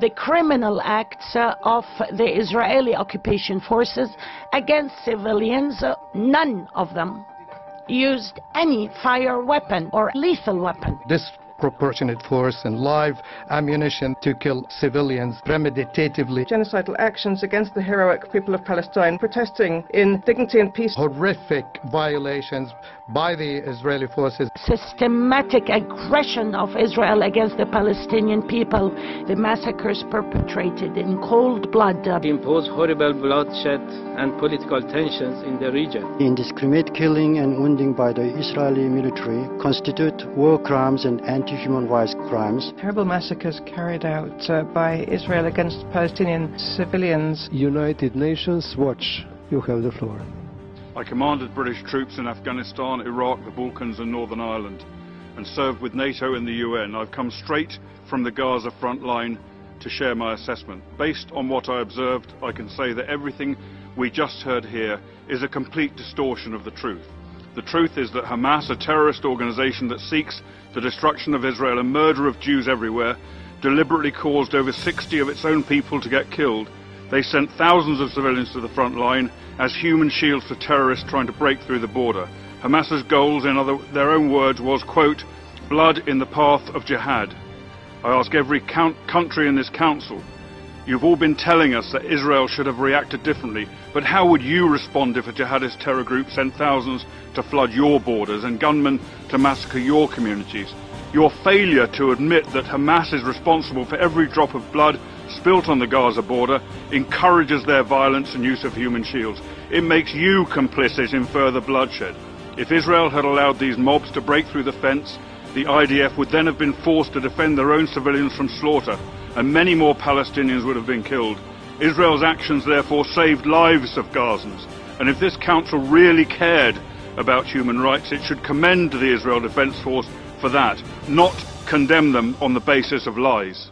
the criminal acts of the Israeli occupation forces against civilians. None of them used any fire weapon or lethal weapon. Disproportionate force and live ammunition to kill civilians premeditatively. Genocidal actions against the heroic people of Palestine protesting in dignity and peace. Horrific violations by the Israeli forces. Systematic aggression of Israel against the Palestinian people. The massacres perpetrated in cold blood. Impose horrible bloodshed and political tensions in the region. Indiscriminate killing and wounding by the Israeli military constitute war crimes and anti-human rights crimes. Terrible massacres carried out by Israel against Palestinian civilians. United Nations Watch, you have the floor. I commanded British troops in Afghanistan, Iraq, the Balkans and Northern Ireland and served with NATO and the UN. I've come straight from the Gaza front line to share my assessment. Based on what I observed, I can say that everything we just heard here is a complete distortion of the truth. The truth is that Hamas, a terrorist organization that seeks the destruction of Israel and murder of Jews everywhere, deliberately caused over 60 of its own people to get killed. They sent thousands of civilians to the front line as human shields for terrorists trying to break through the border. Hamas's goals, in their own words, was, quote, blood in the path of jihad. I ask every country in this council, you've all been telling us that Israel should have reacted differently, but how would you respond if a jihadist terror group sent thousands to flood your borders and gunmen to massacre your communities? Your failure to admit that Hamas is responsible for every drop of blood spilt on the Gaza border encourages their violence and use of human shields. It makes you complicit in further bloodshed. If Israel had allowed these mobs to break through the fence, the IDF would then have been forced to defend their own civilians from slaughter, and many more Palestinians would have been killed. Israel's actions therefore saved lives of Gazans, and if this council really cared about human rights, it should commend the Israel Defense Force for that, not condemn them on the basis of lies.